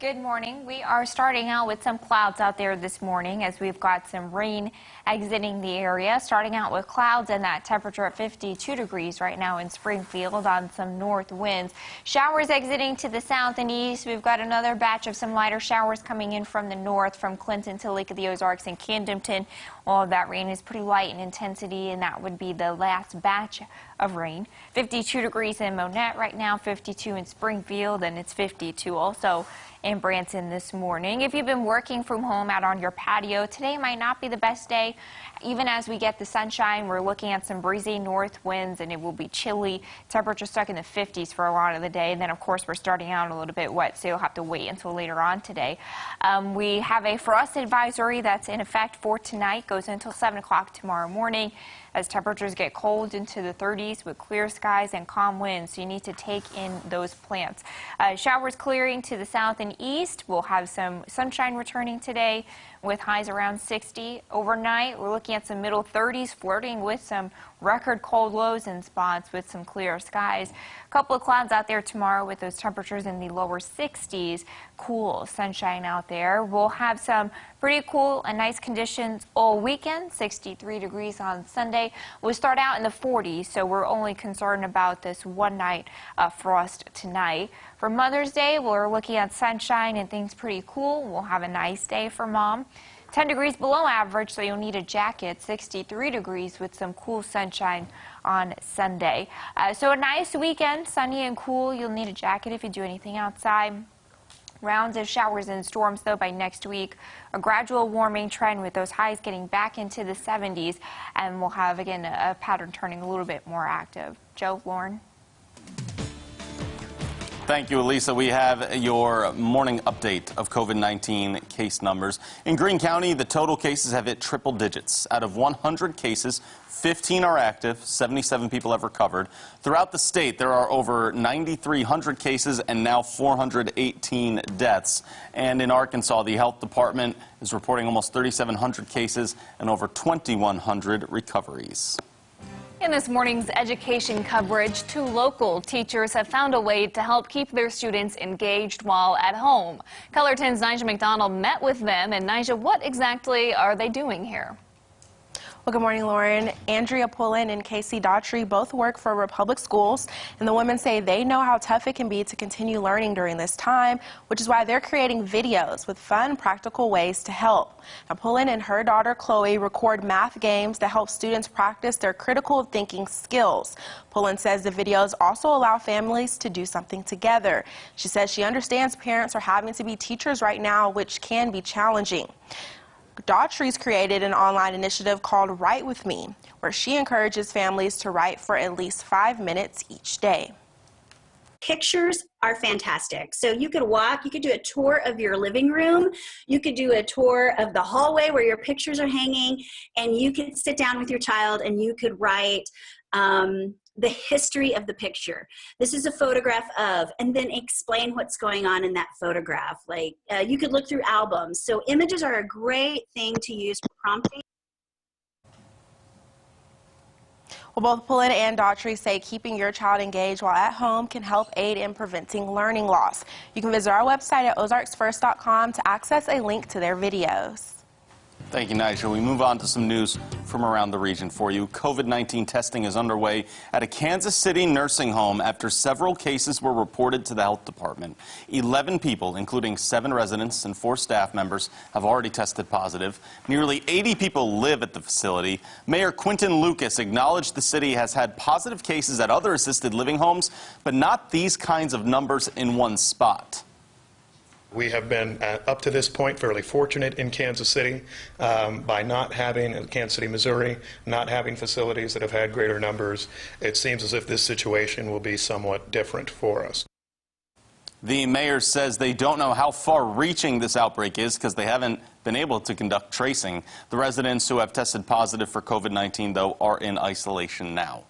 Good morning. We are starting out with some clouds out there this morning as we've got some rain exiting the area. Starting out with clouds and that temperature at 52 degrees right now in Springfield on some north winds. Showers exiting to the south and east. We've got another batch of some lighter showers coming in from the north from Clinton to Lake of the Ozarks and Camdenton. All of that rain is pretty light in intensity, and that would be the last batch of rain. 52 degrees in Monette right now, 52 in Springfield, and it's 52 also in Branson this morning. If you've been working from home out on your patio, today might not be the best day. Even as we get the sunshine, we're looking at some breezy north winds, and it will be chilly. Temperature stuck in the 50s for a lot of the day. And then, of course, we're starting out a little bit wet, so you'll have to wait until later on today. We have a frost advisory that's in effect for tonight, goes until 7 o'clock tomorrow morning, as temperatures get cold into the 30s with clear skies and calm winds, so you need to take in those plants. Showers clearing to the south and east. We'll have some sunshine returning today with highs around 60. Overnight, we're looking at some middle 30s, flirting with some record cold lows in spots with some clear skies. A couple of clouds out there tomorrow with those temperatures in the lower 60s. Cool sunshine out there. We'll have some pretty cool and nice conditions all weekend. 63 degrees on Sunday. We'll start out in the 40s, so we're only concerned about this one night of frost tonight. For Mother's Day, we're looking at sunshine and things pretty cool. We'll have a nice day for Mom. 10 degrees below average, so you'll need a jacket. 63 degrees with some cool sunshine on Sunday. So a nice weekend, sunny and cool. You'll need a jacket if you do anything outside. Rounds of showers and storms, though, by next week. A gradual warming trend with those highs getting back into the 70s. And we'll have, again, a pattern turning a little bit more active. Joe, Lauren. Thank you, Elisa. We have your morning update of COVID-19 case numbers. In Greene County, the total cases have hit triple digits. Out of 100 cases, 15 are active, 77 people have recovered. Throughout the state, there are over 9,300 cases and now 418 deaths. And in Arkansas, the health department is reporting almost 3,700 cases and over 2,100 recoveries. In this morning's education coverage, 2 local teachers have found a way to help keep their students engaged while at home. Color 10's Nyjah McDonald met with them. And Nyjah, what exactly are they doing here? Well, good morning, Lauren. Andrea Pullen and Casey Daughtry both work for Republic Schools, and the women say they know how tough it can be to continue learning during this time, which is why they're creating videos with fun, practical ways to help. Now, Pullen and her daughter Chloe record math games to help students practice their critical thinking skills. Pullen says the videos also allow families to do something together. She says she understands parents are having to be teachers right now, which can be challenging. Daughtry's created an online initiative called Write With Me, where she encourages families to write for at least 5 minutes each day. Pictures are fantastic. So you could walk, you could do a tour of your living room, you could do a tour of the hallway where your pictures are hanging, and you could sit down with your child and you could write the history of the picture. This is a photograph of, and then explain what's going on in that photograph. Like you could look through albums. So images are a great thing to use for prompting. Well, both Pullen and Daughtry say keeping your child engaged while at home can help aid in preventing learning loss. You can visit our website at ozarksfirst.com to access a link to their videos. Thank you, Nyjah. We move on to some news from around the region for you. COVID-19 testing is underway at a Kansas City nursing home after several cases were reported to the health department. 11 people, including 7 residents and 4 staff members, have already tested positive. Nearly 80 people live at the facility. Mayor Quinton Lucas acknowledged the city has had positive cases at other assisted living homes, but not these kinds of numbers in one spot. We have been, up to this point, fairly fortunate in Kansas City by not having, in Kansas City, Missouri, not having facilities that have had greater numbers. It seems as if this situation will be somewhat different for us. The mayor says they don't know how far-reaching this outbreak is because they haven't been able to conduct tracing. The residents who have tested positive for COVID-19, though, are in isolation now.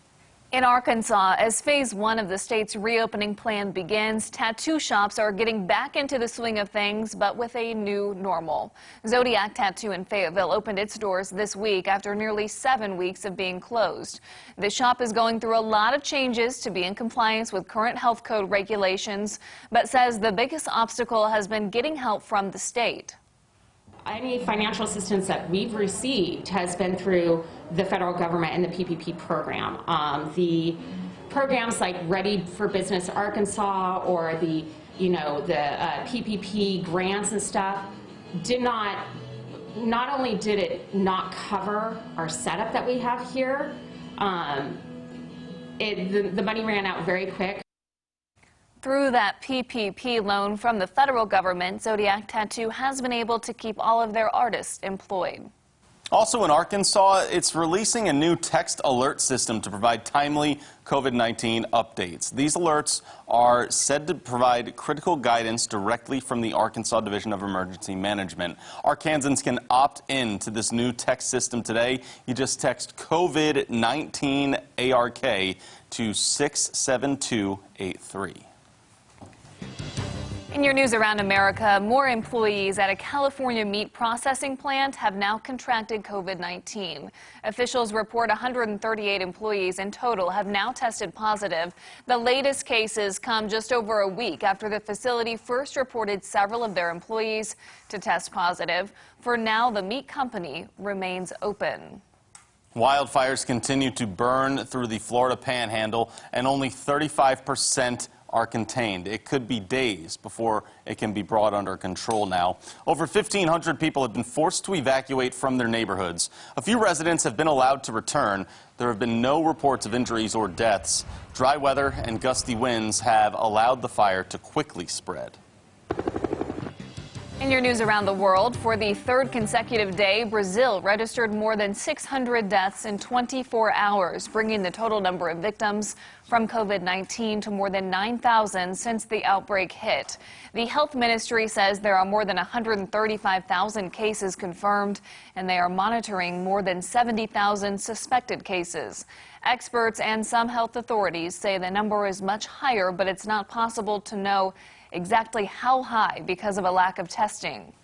In Arkansas, as phase 1 of the state's reopening plan begins, tattoo shops are getting back into the swing of things, but with a new normal. Zodiac Tattoo in Fayetteville opened its doors this week after nearly 7 weeks of being closed. The shop is going through a lot of changes to be in compliance with current health code regulations, but says the biggest obstacle has been getting help from the state. Any financial assistance that we've received has been through the federal government and the PPP program. The programs like Ready for Business Arkansas or the PPP grants and stuff did not only did it not cover our setup that we have here, the money ran out very quick. Through that PPP loan from the federal government, Zodiac Tattoo has been able to keep all of their artists employed. Also in Arkansas, it's releasing a new text alert system to provide timely COVID-19 updates. These alerts are said to provide critical guidance directly from the Arkansas Division of Emergency Management. Arkansans can opt in to this new text system today. You just text COVID-19 ARK to 67283. In your news around America, more employees at a California meat processing plant have now contracted COVID-19. Officials report 138 employees in total have now tested positive. The latest cases come just over a week after the facility first reported several of their employees to test positive. For now, the meat company remains open. Wildfires continue to burn through the Florida Panhandle, and only 35% are contained. It could be days before it can be brought under control now. Over 1,500 people have been forced to evacuate from their neighborhoods. A few residents have been allowed to return. There have been no reports of injuries or deaths. Dry weather and gusty winds have allowed the fire to quickly spread. In your news around the world, for the third consecutive day, Brazil registered more than 600 deaths in 24 hours, bringing the total number of victims from COVID-19 to more than 9,000 since the outbreak hit. The health ministry says there are more than 135,000 cases confirmed, and they are monitoring more than 70,000 suspected cases. Experts and some health authorities say the number is much higher, but it's not possible to know exactly how high because of a lack of testing.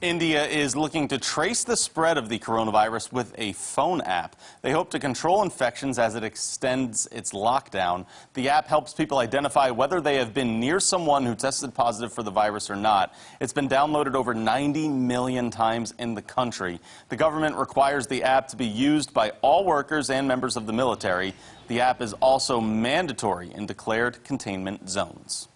India is looking to trace the spread of the coronavirus with a phone app. They hope to control infections as it extends its lockdown. The app helps people identify whether they have been near someone who tested positive for the virus or not. It's been downloaded over 90 million times in the country. The government requires the app to be used by all workers and members of the military. The app is also mandatory in declared containment zones.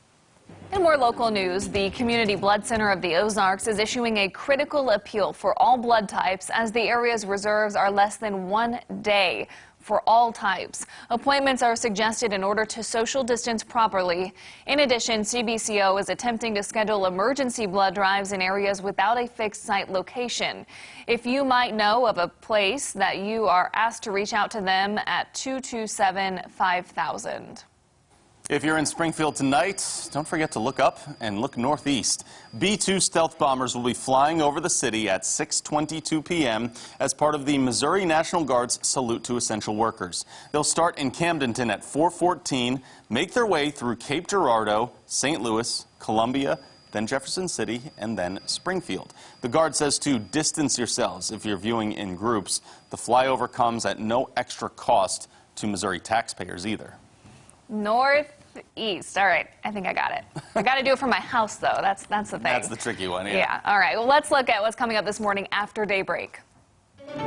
In more local news, the Community Blood Center of the Ozarks is issuing a critical appeal for all blood types as the area's reserves are less than 1 day for all types. Appointments are suggested in order to social distance properly. In addition, CBCO is attempting to schedule emergency blood drives in areas without a fixed site location. If you might know of a place that you are asked to reach out to them at 227-5000. If you're in Springfield tonight, don't forget to look up and look northeast. B-2 stealth bombers will be flying over the city at 6:22 p.m. as part of the Missouri National Guard's Salute to Essential Workers. They'll start in Camdenton at 4:14, make their way through Cape Girardeau, St. Louis, Columbia, then Jefferson City, and then Springfield. The Guard says to distance yourselves if you're viewing in groups. The flyover comes at no extra cost to Missouri taxpayers either. Northeast. All right, I think I got it. I got to do it from my house, though. That's the thing. That's the tricky one, yeah. Yeah, all right. Well, let's look at what's coming up this morning after Daybreak.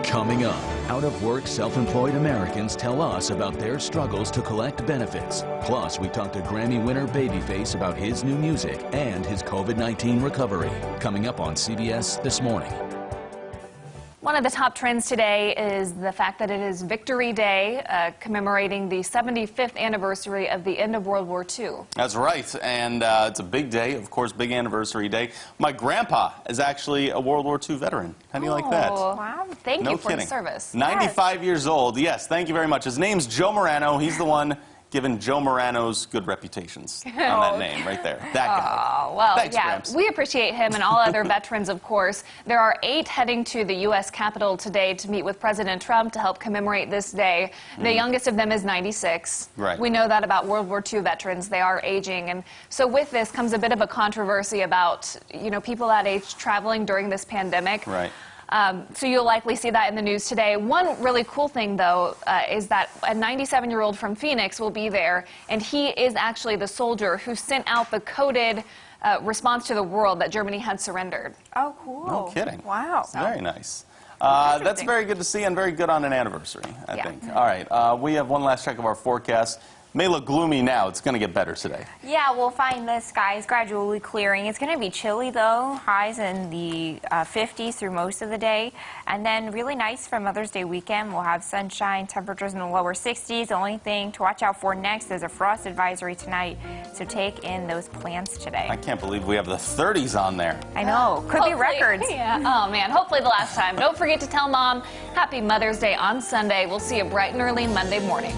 Coming up, out-of-work, self-employed Americans tell us about their struggles to collect benefits. Plus, we talk to Grammy winner Babyface about his new music and his COVID-19 recovery. Coming up on CBS This Morning. One of the top trends today is the fact that it is Victory Day, commemorating the 75th anniversary of the end of World War II. That's right, and it's a big day, of course, big anniversary day. My grandpa is actually a World War II veteran. How do you like that? Wow, thank No you for kidding. the service. 95 years old, yes, thank you very much. His name's Joe Morano. He's the one given Joe Morano's good reputations on that name right there. That guy. Oh, well, Thanks, yeah, Gramps. we appreciate him and all other veterans, of course. There are 8 heading to the U.S. Capitol today to meet with President Trump to help commemorate this day. The youngest of them is 96. Right. We know that about World War II veterans. They are aging. And so with this comes a bit of a controversy about, people that age traveling during this pandemic. Right. So you'll likely see that in the news today. One really cool thing, though, is that a 97-year-old from Phoenix will be there, and he is actually the soldier who sent out the coded response to the world that Germany had surrendered. Oh, cool. No kidding. Wow. Very nice. That's very good to see and very good on an anniversary, I think. All right, we have one last check of our forecast. May look gloomy now. It's going to get better today. Yeah, we'll find the skies gradually clearing. It's going to be chilly, though. Highs in the 50s through most of the day. And then really nice for Mother's Day weekend. We'll have sunshine, temperatures in the lower 60s. The only thing to watch out for next is a frost advisory tonight. So take in those plants today. I can't believe we have the 30s on there. I know. Could be records. Yeah. Oh, man. Hopefully the last time. Don't forget to tell Mom Happy Mother's Day on Sunday. We'll see you bright and early Monday morning.